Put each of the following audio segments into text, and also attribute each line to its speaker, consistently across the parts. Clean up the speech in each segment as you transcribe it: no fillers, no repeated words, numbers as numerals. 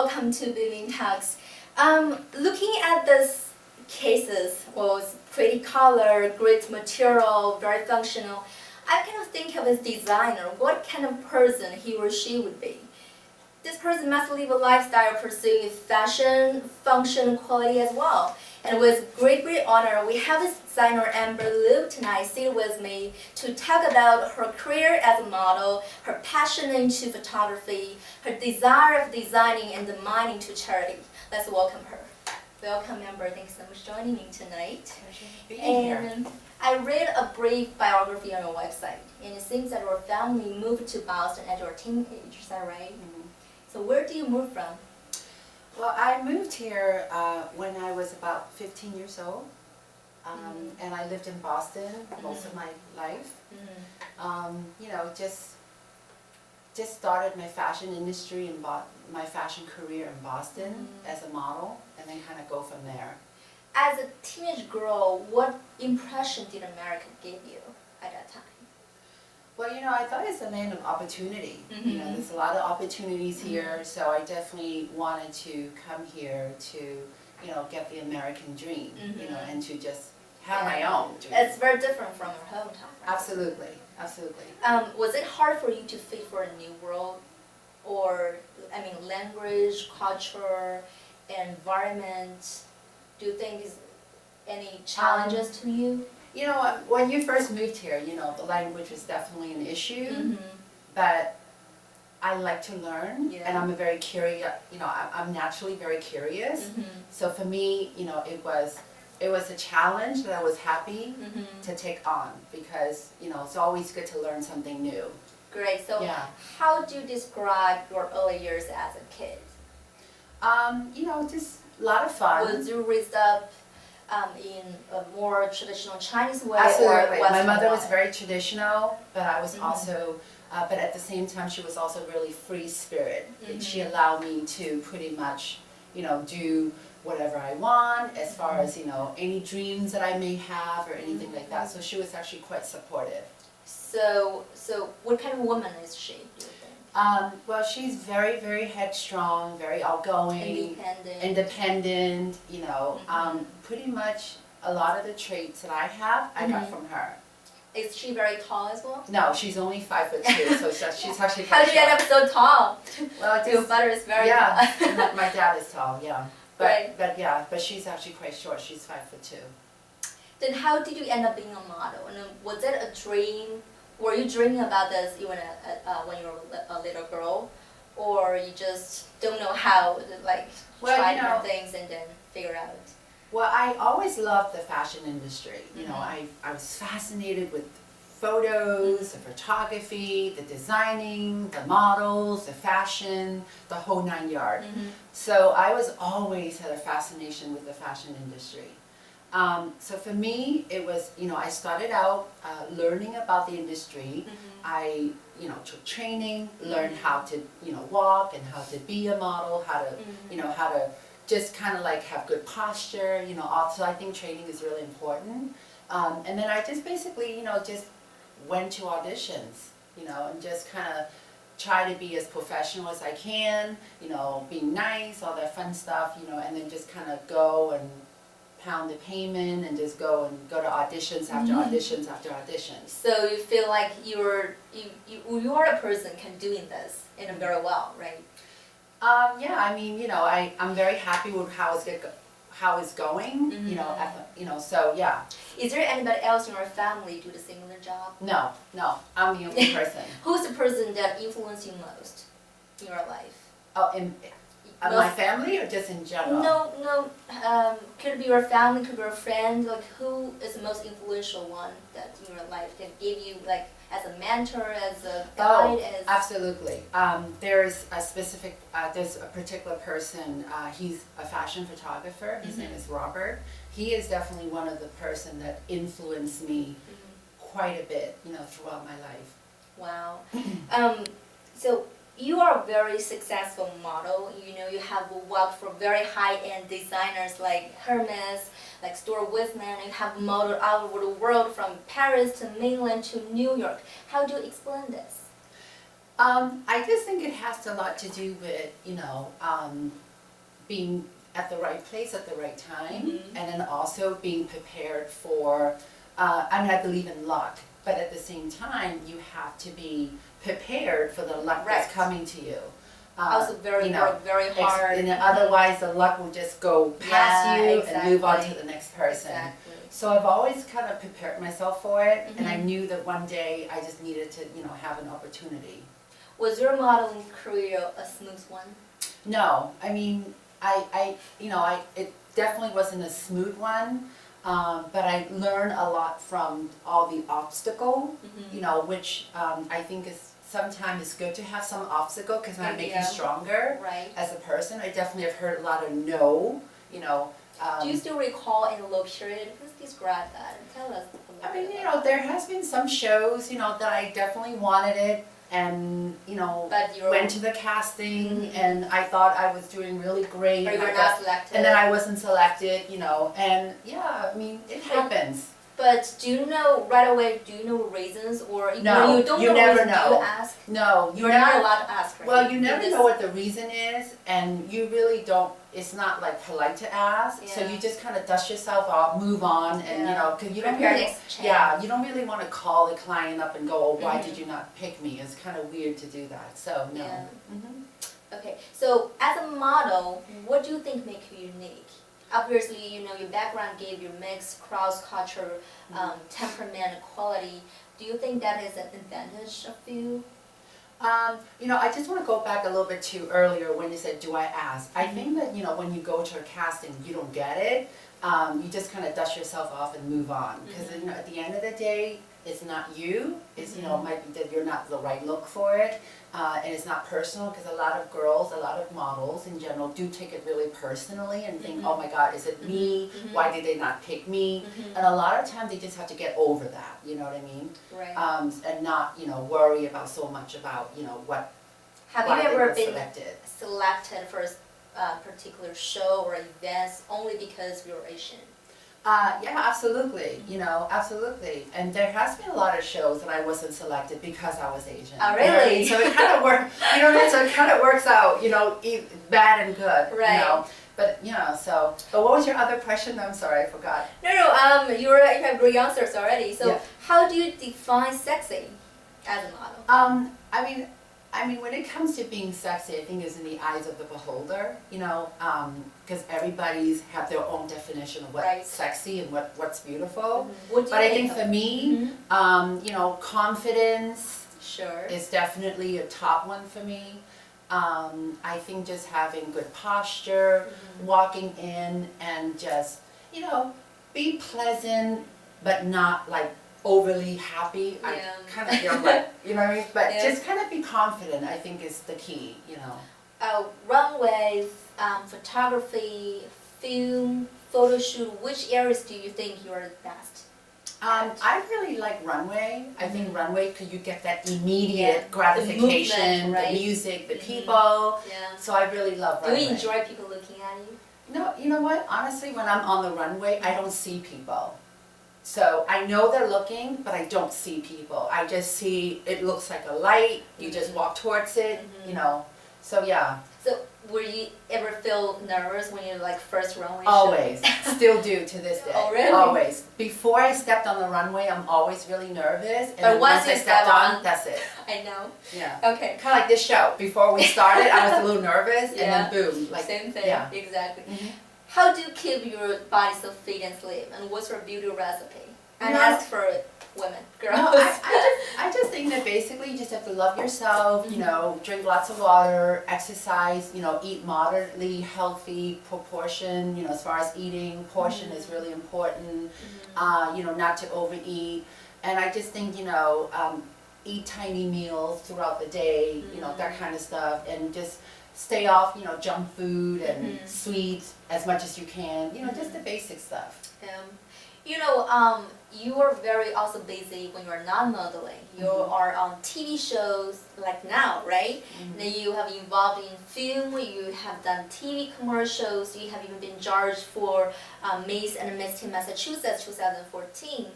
Speaker 1: welcome to BINBIN Talks. Looking at this cases, well, it's pretty color, great material, very functional. I kind of think of as designer, what kind of person he or she would be. This person must live a lifestyle pursuing fashion, function, quality as well. And with great honor, we have this designer Amber Liu tonight sit with me to talk about her career as a model, her passion into photography, her desire of designing and the mining to charity. Let's welcome her. Welcome, Amber. Thanks so much for joining me tonight.
Speaker 2: Pleasure being here.
Speaker 1: I read a brief biography on your website, and it seems that your family moved to Boston at your teenage. Is that right?
Speaker 2: Mm-hmm.
Speaker 1: So where do you move from?
Speaker 2: Well, I moved here when I was about 15 years old, and I lived in Boston most of my life. You know, just started my fashion industry and my fashion career in Boston as a model, and then kind of go from there.
Speaker 1: As a teenage girl, what impression did America give you at that time?
Speaker 2: Well, you know, I thought it's a land of opportunity. You know, there's a lot of opportunities here, so I definitely wanted to come here to, you know, get the American dream, you know, and to just have my own dream.
Speaker 1: It's very different from your hometown. Right?
Speaker 2: Absolutely, absolutely.
Speaker 1: Was it hard for you to fit for a new world, or I mean, language, culture, environment? Do you think is any challenges to you?
Speaker 2: You know, when you first moved here, you know, the language was definitely an issue, but I like to learn, and I'm a very curious, you know, I'm naturally very curious. So for me, you know, it was a challenge that I was happy to take on, because, you know, it's always good to learn something new.
Speaker 1: Great. So how do you describe your early years as a kid?
Speaker 2: You know, just a lot of fun.
Speaker 1: Was you raised up in a more traditional Chinese way?
Speaker 2: Absolutely.
Speaker 1: Or Western
Speaker 2: My mother was
Speaker 1: way?
Speaker 2: very traditional, but I was also, but at the same time, she was also really free spirit. And she allowed me to pretty much, you know, do whatever I want as far as, you know, any dreams that I may have or anything like that. So she was actually quite supportive.
Speaker 1: So what kind of woman is she, do you think?
Speaker 2: Well, she's very, very headstrong, very outgoing, independent, you know, pretty much a lot of the traits that I have, I got from her.
Speaker 1: Is she very tall as well?
Speaker 2: No, she's only 5'2", so she's actually
Speaker 1: How
Speaker 2: quite
Speaker 1: did you end up so tall?
Speaker 2: Well,
Speaker 1: Your father is very tall.
Speaker 2: my dad is tall, yeah.
Speaker 1: Right.
Speaker 2: But she's actually quite short, she's 5'2".
Speaker 1: Then how did you end up being a model? And was it a dream? Were you dreaming about this even when you were a little girl, or you just don't know how to try different things and then figure out?
Speaker 2: Well, I always loved the fashion industry. You know, I was fascinated with photos, the photography, the designing, the models, the fashion, the whole 9 yards. So I was always had a fascination with the fashion industry. So for me, it was, you know, I started out learning about the industry. I, you know, took training, learned how to, you know, walk and how to be a model, how to, you know, how to just kind of like have good posture, you know, also I think training is really important. And then I just basically, you know, just went to auditions, you know, and just kind of try to be as professional as I can, you know, being nice, all that fun stuff, you know, and then just kind of go and pound the pavement and just go to auditions after auditions after auditions.
Speaker 1: So you feel like you are a person can doing this and very well, right?
Speaker 2: Yeah, I mean, you know, I'm very happy with how it's going, you know, so yeah.
Speaker 1: Is there anybody else in your family do the similar job?
Speaker 2: No, I'm the only person.
Speaker 1: Who's the person that influenced you most in your life?
Speaker 2: Oh, in my family or just in general?
Speaker 1: No. Could it be your family? Could it be your friend? Like, who is the most influential one that in your life that gave you, like, as a mentor, as a guide?
Speaker 2: Oh, absolutely. There's a particular person. He's a fashion photographer. His name is Robert. He is definitely one of the person that influenced me quite a bit, you know, throughout my life.
Speaker 1: Wow. So you are a very successful model. You know, you have worked for very high-end designers like Hermes, like Stuart Weitzman. You have modeled all over the world from Paris to mainland to New York. How do you explain this?
Speaker 2: I just think it has a lot to do with, being at the right place at the right time,
Speaker 1: Mhm.
Speaker 2: and then also being prepared for, I believe in luck, but at the same time, you have to be prepared for the luck
Speaker 1: Right.
Speaker 2: that's coming to you.
Speaker 1: Also work very hard.
Speaker 2: And then otherwise, the luck will just go past
Speaker 1: Yeah,
Speaker 2: you and move on to
Speaker 1: exactly.
Speaker 2: the next person.
Speaker 1: Exactly.
Speaker 2: So I've always kind of prepared myself for it, and I
Speaker 1: Mhm.
Speaker 2: knew that one day I just needed to, have an opportunity.
Speaker 1: Was your modeling career a smooth one?
Speaker 2: No, I mean, it definitely wasn't a smooth one, but I learned a lot from all the obstacle,
Speaker 1: Mhm.
Speaker 2: which I think is sometimes it's good to have some obstacle because it makes
Speaker 1: Yeah.
Speaker 2: you stronger
Speaker 1: Right.
Speaker 2: as a person. I definitely have heard a lot of no, you know.
Speaker 1: Do you still recall in a low period? Please describe that and tell us a little
Speaker 2: I mean,
Speaker 1: bit about
Speaker 2: there has been some shows, that I definitely wanted it, and
Speaker 1: But you're-
Speaker 2: went to the casting,
Speaker 1: Mhm.
Speaker 2: and I thought I was doing really great,
Speaker 1: Or
Speaker 2: and
Speaker 1: you're
Speaker 2: I
Speaker 1: not
Speaker 2: got,
Speaker 1: selected.
Speaker 2: and then I wasn't selected, and yeah, I mean, it happens.
Speaker 1: But do you know right away, do you know reasons? Or
Speaker 2: No,
Speaker 1: when you don't
Speaker 2: you
Speaker 1: know
Speaker 2: never
Speaker 1: reasons, do
Speaker 2: know.
Speaker 1: you ask?
Speaker 2: No,
Speaker 1: You're not allowed to ask, right?
Speaker 2: well, you never
Speaker 1: Because-
Speaker 2: know what the reason is, and you really don't. It's not like polite to ask, so
Speaker 1: Yeah.
Speaker 2: you just kind of dust yourself off, move on, and
Speaker 1: Yeah.
Speaker 2: because you don't
Speaker 1: Prepare
Speaker 2: really,
Speaker 1: next chance.
Speaker 2: yeah, you don't really want to call the client up and go, oh, why
Speaker 1: Mhm.
Speaker 2: did you not pick me? It's kind of weird to do that. So no.
Speaker 1: Yeah.
Speaker 2: Mhm.
Speaker 1: Okay, so as a model, what do you think makes you unique? Obviously, your background gave you mixed cross-culture temperament and quality. Do you think that is an advantage of you?
Speaker 2: I just want to go back a little bit to earlier when you said, do I ask? I
Speaker 1: Mhm.
Speaker 2: think that, when you go to a casting, you don't get it, you just kind of dust yourself off and move on. Because,
Speaker 1: Mhm.
Speaker 2: at the end of the day, it's not you. It's,
Speaker 1: Mhm.
Speaker 2: it might be that you're not the right look for it. And it's not personal because a lot of girls, a lot of models in general do take it really personally and think,
Speaker 1: Mhm.
Speaker 2: oh my God, is it me?
Speaker 1: Mhm.
Speaker 2: Why did they not pick me?
Speaker 1: Mhm.
Speaker 2: And a lot of times they just have to get over that, you know what I mean?
Speaker 1: Right.
Speaker 2: And not, worry about so much about, what
Speaker 1: Have
Speaker 2: why
Speaker 1: you
Speaker 2: they
Speaker 1: ever
Speaker 2: were
Speaker 1: been
Speaker 2: selected.
Speaker 1: selected for a particular show or events only because you're Asian?
Speaker 2: Yeah, absolutely. Absolutely. And there has been a lot of shows that I wasn't selected because I was Asian.
Speaker 1: Oh,
Speaker 2: You know what I
Speaker 1: really?
Speaker 2: mean? So it kind of works. So it kind of works out. Bad and good.
Speaker 1: Right.
Speaker 2: But But what was your other question? I'm sorry, I forgot.
Speaker 1: No, you have great answers already. So
Speaker 2: Yeah.
Speaker 1: how do you define sexy as a model?
Speaker 2: I mean, when it comes to being sexy, I think it's in the eyes of the beholder, because everybody's have their own definition of what's
Speaker 1: Right.
Speaker 2: sexy and what's beautiful.
Speaker 1: What do
Speaker 2: But
Speaker 1: you
Speaker 2: I think
Speaker 1: of?
Speaker 2: for me, confidence
Speaker 1: Sure.
Speaker 2: is definitely a top one for me. I think just having good posture,
Speaker 1: Mhm.
Speaker 2: walking in and just, be pleasant, but not like overly happy.
Speaker 1: Yeah.
Speaker 2: I kind of feel like, you know what I mean? But
Speaker 1: Yeah.
Speaker 2: just kind of be confident, I think is the key,
Speaker 1: Runways, photography, film, photo shoot, which areas do you think you're the best?
Speaker 2: I really like runway. I think
Speaker 1: Mhm.
Speaker 2: runway, because you get that immediate
Speaker 1: Yeah.
Speaker 2: gratification,
Speaker 1: The movement, right?
Speaker 2: the music, the
Speaker 1: Mhm.
Speaker 2: people.
Speaker 1: Yeah.
Speaker 2: So I really love
Speaker 1: Do
Speaker 2: runway.
Speaker 1: you enjoy people looking at you?
Speaker 2: No, you know what? Honestly, when I'm on the runway, I don't see people. So I know they're looking, but I don't see people. I just see it looks like a light. You just
Speaker 1: Mhm.
Speaker 2: walk towards it,
Speaker 1: Mhm.
Speaker 2: So yeah,
Speaker 1: So were you ever feel nervous when you first runway show?
Speaker 2: always, still do to this day.
Speaker 1: Oh, really?
Speaker 2: Always. Before I stepped on the runway, I'm always really nervous, and
Speaker 1: But
Speaker 2: then
Speaker 1: once
Speaker 2: once I
Speaker 1: you
Speaker 2: stepped
Speaker 1: step
Speaker 2: on,
Speaker 1: on-
Speaker 2: that's it.
Speaker 1: I know.
Speaker 2: Yeah.
Speaker 1: Okay.
Speaker 2: Kind of like this show. Before we started, I was a little nervous, and
Speaker 1: Yeah.
Speaker 2: then boom, like
Speaker 1: Same thing.
Speaker 2: yeah.
Speaker 1: Exactly.
Speaker 2: Mhm.
Speaker 1: How do you keep your body so fit and slim? And what's your beauty recipe? And
Speaker 2: No.
Speaker 1: ask for women, girls.
Speaker 2: No, I just think that basically you just have to love yourself, drink lots of water, exercise, eat moderately healthy proportion, as far as eating, portion is really important, not to overeat. And I just think, eat tiny meals throughout the day, that kind of stuff, and just stay off, junk food and
Speaker 1: Mhm.
Speaker 2: sweets as much as you can, just the basic stuff.
Speaker 1: You are very also busy when you're not modeling. You
Speaker 2: Mhm.
Speaker 1: are on TV shows like now, right? Then you have involved in film. You have done TV commercials. You have even been judged for Miss and Miss Teen Massachusetts 2014.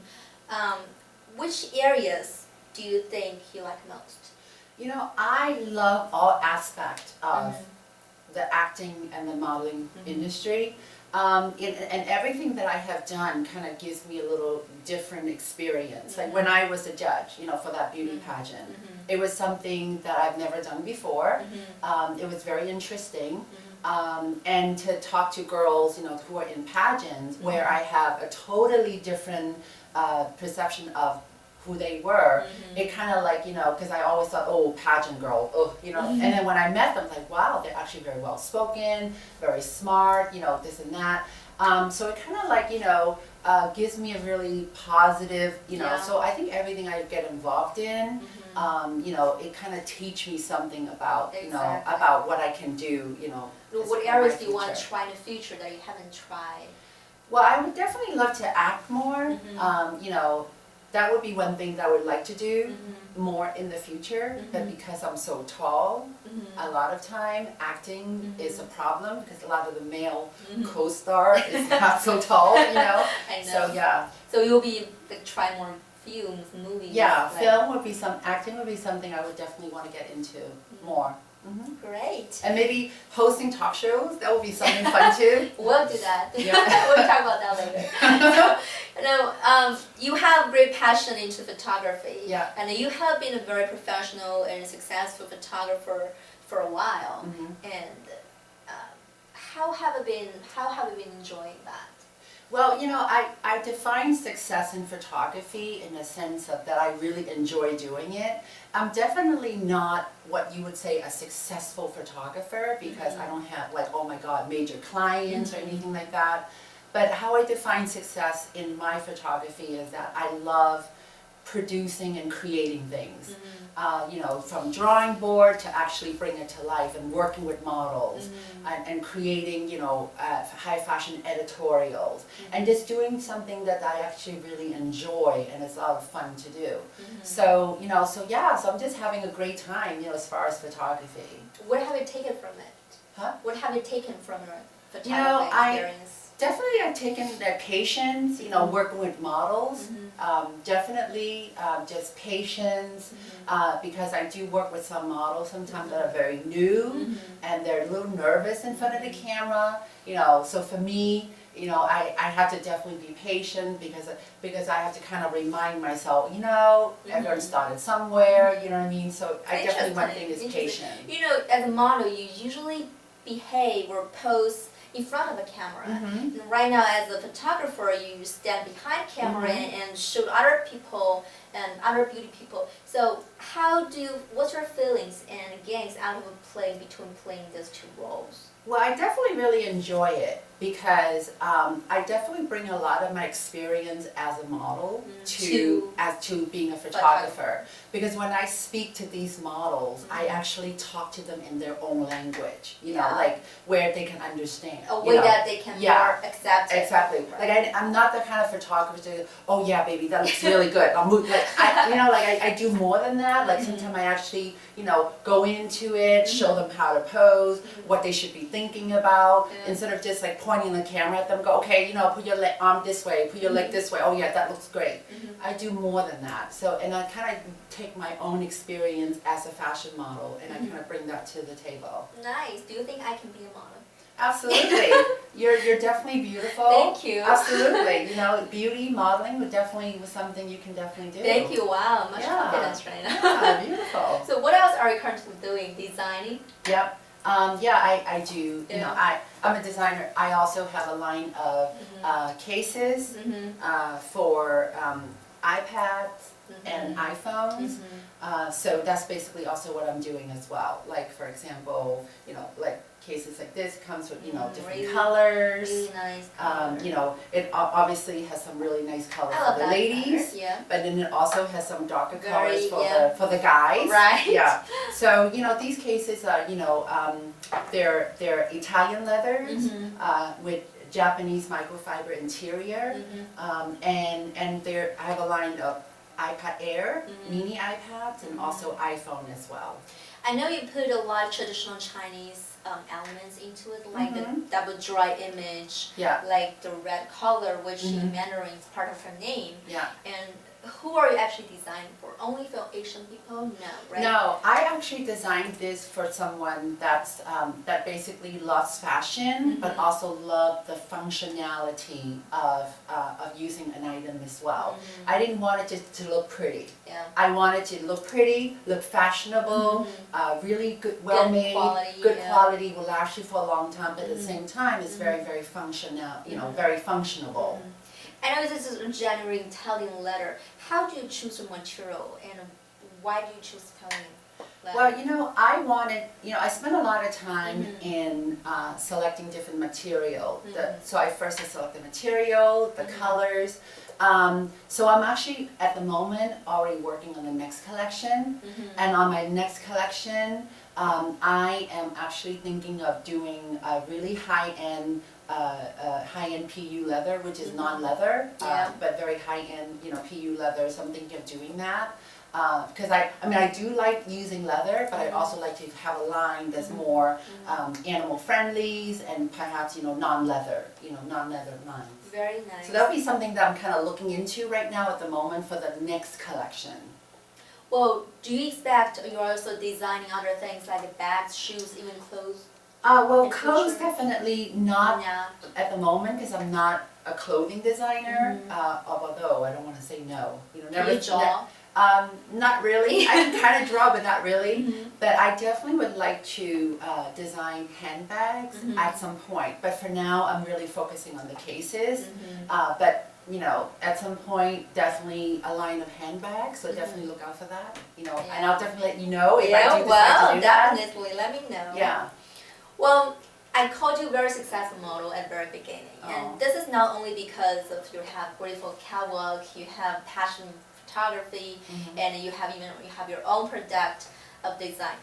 Speaker 1: Which areas do you think you like most?
Speaker 2: You know, I love all aspects of the acting and the modeling industry. And everything that I have done kind of gives me a little different experience. Like when I was a judge, you know, for that beauty pageant, it was something that I've never done before. It was very interesting. And to talk to girls, you know, who are in pageants where I have a totally different perception of who they were, it kind of like, you know, because I always thought, oh, pageant girl, oh, you know, and then when I met them, like, wow, they're actually very well spoken, very smart, you know, this and that. So it kind of like, you know, gives me a really positive, you know, so I think everything I get involved in, you know, it kind of teach me something about, you know, about what I can do, you know.
Speaker 1: What areas do you want to try in the future that you haven't tried?
Speaker 2: Well, I would definitely love to act more, you know. That would be one thing that I would like to do more in the future, but because I'm so tall, a lot of time acting is a problem because a lot of the male co-star is not so tall, you know.
Speaker 1: I know.
Speaker 2: So yeah.
Speaker 1: So you'll be like try more films, movies.
Speaker 2: Yeah,
Speaker 1: like,
Speaker 2: film would be acting would be something I would definitely want to get into more.
Speaker 1: Great.
Speaker 2: And maybe hosting talk shows, that would be something fun too.
Speaker 1: We'll do that.
Speaker 2: Yeah.
Speaker 1: We'll talk about that later. So, you know, you have great passion into photography.
Speaker 2: Yeah.
Speaker 1: And you have been a very professional and successful photographer for a while. And how have you been enjoying that?
Speaker 2: Well, you know, I define success in photography in the sense of that I really enjoy doing it. I'm definitely not what you would say a successful photographer because I don't have like, oh my God, major clients or anything like that. But how I define success in my photography is that I love producing and creating things. You know, from drawing board to actually bring it to life and working with models and creating, you know, high fashion editorials and just doing something that I actually really enjoy and it's a lot of fun to do. So, you know, so I'm just having a great time, you know, as far as photography.
Speaker 1: What have you taken from it?
Speaker 2: Huh?
Speaker 1: What have you taken from your photography experience?
Speaker 2: Definitely I've taken their patience, you know, working with models. Definitely just patience because I do work with some models sometimes that are very new and they're a little nervous in front of the camera, you know, so for me, you know, I have to definitely be patient because I have to kind of remind myself, you know, everyone started somewhere, you know what I mean? So I definitely one thing is patience.
Speaker 1: You know, as a model, you usually behave or pose in front of a camera. And right now, as a photographer, you stand behind camera and shoot other people and other beauty people. So what's your feelings and gains out of playing those two roles?
Speaker 2: Well, I definitely really enjoy it because I definitely bring a lot of my experience as a model to being a photographer. Because when I speak to these models, I actually talk to them in their own language, you know, like where they can understand.
Speaker 1: A way that they can more accept it.
Speaker 2: Exactly. Like I'm not the kind of photographer to, oh yeah, baby, that looks really good. I'll move. Like I do more than that. Like sometimes I actually, you know, go into it, show them how to pose, what they should be thinking about, instead of just like pointing the camera at them. Go, okay, you know, put your arm this way, put your leg this way. Oh yeah, that looks great. I do more than that. So, and I kind of take my own experience as a fashion model, and I kind of bring that to the table.
Speaker 1: Nice. Do you think I can be a model?
Speaker 2: Absolutely. You're definitely beautiful.
Speaker 1: Thank you.
Speaker 2: Absolutely. You know, beauty, modeling was something you can definitely do.
Speaker 1: Thank you. Wow, much confidence right now.
Speaker 2: Yeah, beautiful.
Speaker 1: So what else are you currently doing? Designing?
Speaker 2: Yep. I do. You know, I'm a designer. I also have a line of cases for iPads and iPhones. So that's basically also what I'm doing as well. Like for example, you know, like cases like this comes with, you know, different
Speaker 1: really,
Speaker 2: colors.
Speaker 1: Really nice color.
Speaker 2: You know, it obviously has some really nice colors for the ladies. But then it also has some darker colors for the guys.
Speaker 1: Right.
Speaker 2: Yeah. So, you know, these cases are, you know, they're Italian leathers with Japanese microfiber interior. And I have a line of iPad Air, mini iPads, and also iPhone as well.
Speaker 1: I know you put a lot of traditional Chinese elements into it, like the double dry image,
Speaker 2: Yeah.
Speaker 1: like the red color, which in Mandarin is part of her name.
Speaker 2: Yeah.
Speaker 1: And who are you actually designing for? Only for Asian people? No, right?
Speaker 2: No, I actually designed this for someone that basically loves fashion, but also love the functionality of using an item as well. I didn't want it just to look pretty.
Speaker 1: Yeah.
Speaker 2: I wanted to look pretty, look fashionable, really good, well made,
Speaker 1: quality,
Speaker 2: good quality, will last you for a long time, but at the same time, it's very, very functional, very functionable.
Speaker 1: I know this is a generating telling letter. How do you choose your material, and why do you choose telling letter?
Speaker 2: Well, I wanted, I spent a lot of time in selecting different material. So I first select the material, the colors. So I'm actually, at the moment, already working on the next collection. And on my next collection, I am actually thinking of doing a really high-end PU leather, which is non-leather, but very high-end, PU leather. So I'm thinking of doing that. Because I do like using leather, but I also like to have a line that's more animal friendly and perhaps non-leather lines.
Speaker 1: Very nice.
Speaker 2: So that'll be something that I'm kind of looking into right now at the moment for the next collection.
Speaker 1: Well, do you expect you're also designing other things like bags, shoes, even clothes?
Speaker 2: Well,
Speaker 1: in
Speaker 2: clothes
Speaker 1: future?
Speaker 2: definitely not
Speaker 1: Yeah.
Speaker 2: at the moment because I'm not a clothing designer. Although I don't want to say no.
Speaker 1: Can you draw?
Speaker 2: Not really. I can kind of draw, but not really. But I definitely would like to design handbags at some point. But for now, I'm really focusing on the cases. But at some point, definitely a line of handbags. So definitely look out for that. And I'll definitely let you know if I do decide to do that.
Speaker 1: Definitely. Let me know.
Speaker 2: Yeah.
Speaker 1: Well, I called you a very successul model at the very beginning, and this is not only because of you have beautiful catwalk, you have passion photography, and you have your own product of design.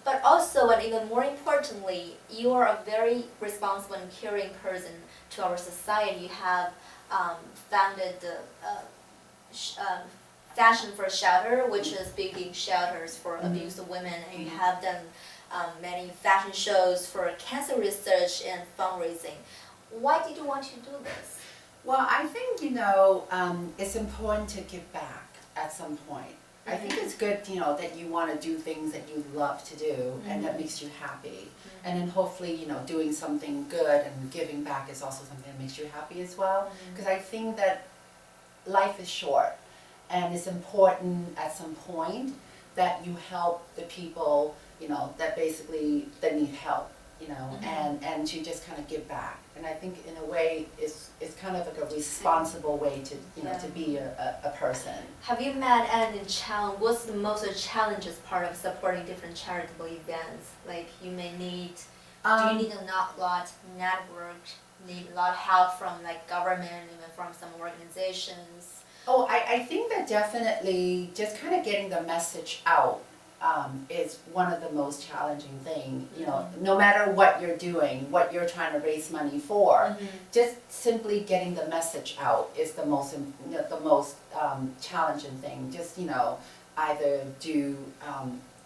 Speaker 1: But also, and even more importantly, you are a very responsible and caring person to our society. You have founded the Fashion for Shelter, which is building shelters for abused women, and you have done many fashion shows for cancer research and fundraising. Why did you want to do this?
Speaker 2: Well, I think, it's important to give back at some point. I think it's good, that you want to do things that you love to do and that makes you happy. And then hopefully, doing something good and giving back is also something that makes you happy as well. Because I think that life is short and it's important at some point that you help the people, that need help, and to just kind of give back. And I think in a way it's kind of like a responsible way to, to be a person.
Speaker 1: Have you met any challenge? What's the most challenging part of supporting different charitable events? Like you may need, do you need a lot network, need a lot of help from like government, even from some organizations?
Speaker 2: Oh, I think that definitely just kind of getting the message out is one of the most challenging things. No matter what you're doing, what you're trying to raise money for, just simply getting the message out is the most challenging thing. Just either do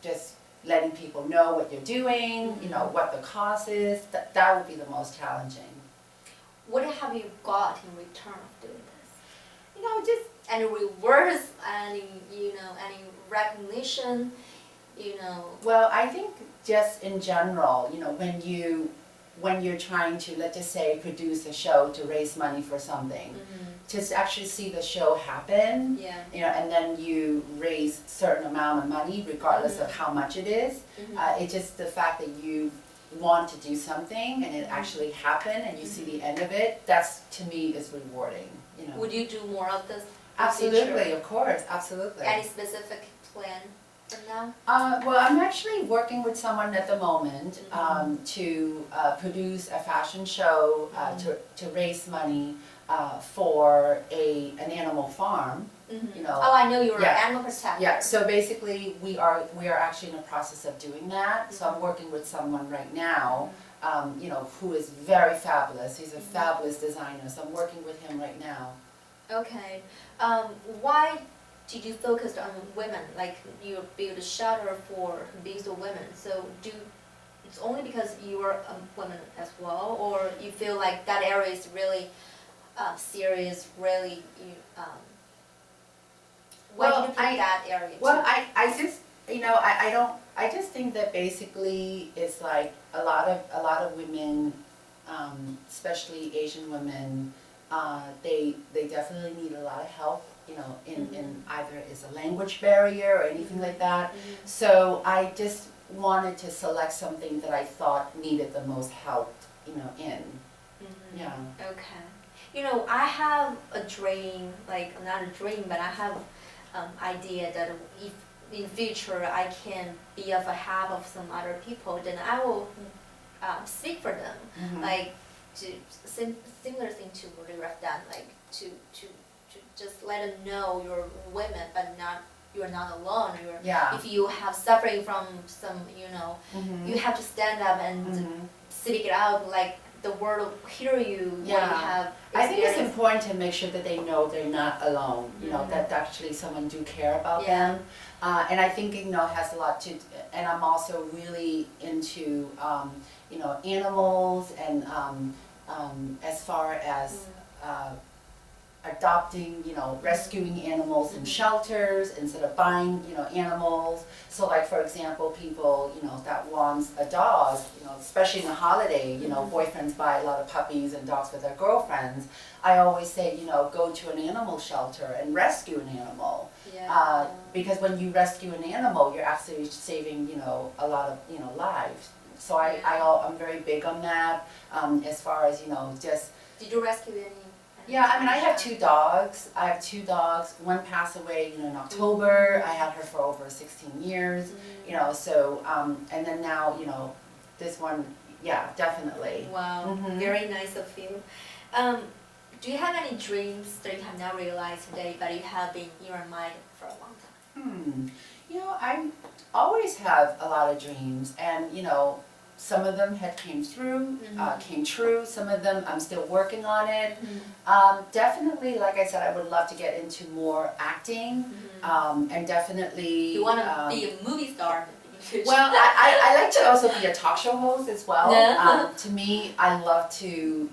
Speaker 2: just letting people know what you're doing, what the cost is. That would be the most challenging.
Speaker 1: What have you got in return of doing this?
Speaker 2: Just
Speaker 1: any rewards, any recognition,
Speaker 2: Well, I think just in general, when you're trying to, let's just say, produce a show to raise money for something, to actually see the show happen, and then you raise certain amount of money regardless of how much it is. It's just the fact that you want to do something and it actually happened and you see the end of it. That's, to me, is rewarding.
Speaker 1: Would you do more of this?
Speaker 2: Absolutely, of course, absolutely.
Speaker 1: Any specific plan for now?
Speaker 2: Well, I'm actually working with someone at the moment to produce a fashion show to raise money for an animal farm.
Speaker 1: Oh, I know you're an animal protector.
Speaker 2: Yeah. So basically, we are actually in the process of doing that. So I'm working with someone right now, who is very fabulous. He's a fabulous designer. So I'm working with him right now.
Speaker 1: Okay. Why did you focus on women? Like you build a shelter for abused women. So do it's only because you are a woman as well, or you feel like that area is really serious, really, why
Speaker 2: Well,
Speaker 1: did you pick that area
Speaker 2: Well,
Speaker 1: too?
Speaker 2: I just, I don't, I just think that basically it's like a lot of women, especially Asian women, they definitely need a lot of help, in either is a language barrier or anything like that. So I just wanted to select something that I thought needed the most help, in. Yeah.
Speaker 1: Okay. I have a dream, like not a dream, but I have idea that if in future I can be of a help of some other people, then I will seek for them, like to similar thing to what you have done, like to just let them know you're women, but you're not alone.
Speaker 2: Yeah.
Speaker 1: If you have suffering from some, you have to stand up and speak it out, like the world will hear you when you have
Speaker 2: I think it's
Speaker 1: experience.
Speaker 2: important to make sure that they know they're not alone, that actually someone do care about them. And I think, has a lot to, and I'm also really into, animals and as far as adopting, rescuing animals in shelters instead of buying, animals. So like, for example, people, that wants a dog, especially in the holiday, boyfriends buy a lot of puppies and dogs for their girlfriends. I always say, go to an animal shelter and rescue an animal. Because when you rescue an animal, you're actually saving, a lot of, lives. So I'm very big on that, as far as, just.
Speaker 1: Did you rescue any?
Speaker 2: Yeah, I mean, I have two dogs. One passed away, in October. I had her for over 16 years, so, and then now, this one, yeah, definitely.
Speaker 1: Wow, very nice of you. Do you have any dreams that you have not realized today, but you have been in your mind for a long time?
Speaker 2: I always have a lot of dreams, and, some of them came true. Some of them I'm still working on it. Definitely, like I said, I would love to get into more acting, and definitely.
Speaker 1: You want to be a movie star?
Speaker 2: Well, I like to also be a talk show host as well.
Speaker 1: Yeah.
Speaker 2: To me, I love to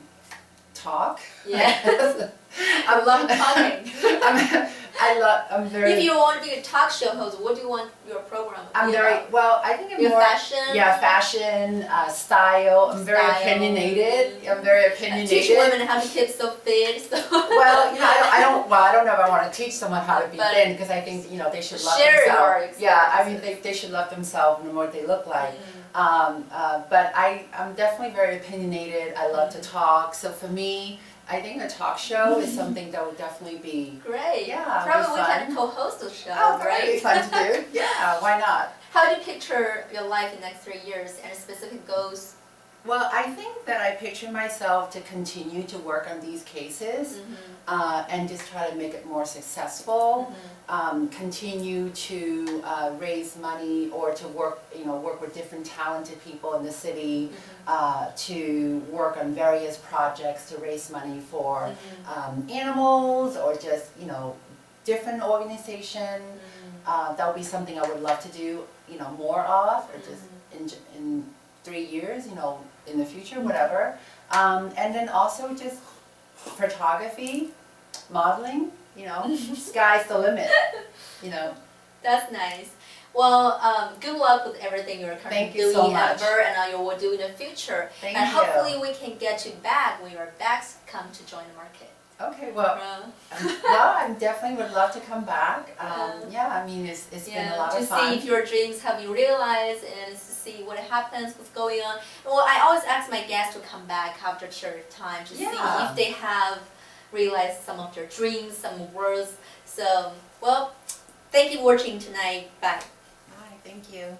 Speaker 2: talk.
Speaker 1: Yeah. I love talking.
Speaker 2: I'm very.
Speaker 1: If you want to be a talk show host, what do you want your program to
Speaker 2: I'm
Speaker 1: be
Speaker 2: very
Speaker 1: about?
Speaker 2: well. I think I'm
Speaker 1: Your
Speaker 2: more.
Speaker 1: fashion?
Speaker 2: Yeah, fashion, style. I'm very opinionated. I'm very opinionated.
Speaker 1: Teach women how to keep so fit. So.
Speaker 2: Well, I don't. Well, I don't know if I want to teach someone how to be
Speaker 1: But
Speaker 2: thin, because I think they should love
Speaker 1: share
Speaker 2: themselves.
Speaker 1: your
Speaker 2: Yeah, I mean they should love themselves no matter what they look like. But I'm definitely very opinionated. I love to talk. So for me, I think a talk show is something that would definitely be
Speaker 1: Great.
Speaker 2: Yeah,
Speaker 1: Probably we
Speaker 2: fun.
Speaker 1: can co-host the show,
Speaker 2: Oh, that
Speaker 1: right?
Speaker 2: would be fun to do. Yeah, why not?
Speaker 1: How do you picture your life in the next 3 years and specific goals?
Speaker 2: Well, I think that I picture myself to continue to work on these cases, and just try to make it more successful. Continue to raise money or to work with different talented people in the city, to work on various projects to raise money for animals or just different organization. That would be something I would love to do more of, or just in 3 years, in the future, whatever. And then also just photography, modeling, sky's the limit,
Speaker 1: That's nice. Well, good luck with everything you're currently
Speaker 2: Thank you
Speaker 1: doing
Speaker 2: so much.
Speaker 1: ever and you will do in the future.
Speaker 2: Thank
Speaker 1: and
Speaker 2: you.
Speaker 1: hopefully we can get you back when your backs come to join the market.
Speaker 2: Okay, well, I definitely would love to come back. Yeah, I mean, it's been a lot of fun.
Speaker 1: To see if your dreams have been realized and to see what happens, what's going on. Well, I always ask my guests to come back after a period of time to see if they have realized some of their dreams, some words. So, well, thank you for watching tonight. Bye.
Speaker 2: Bye, thank you.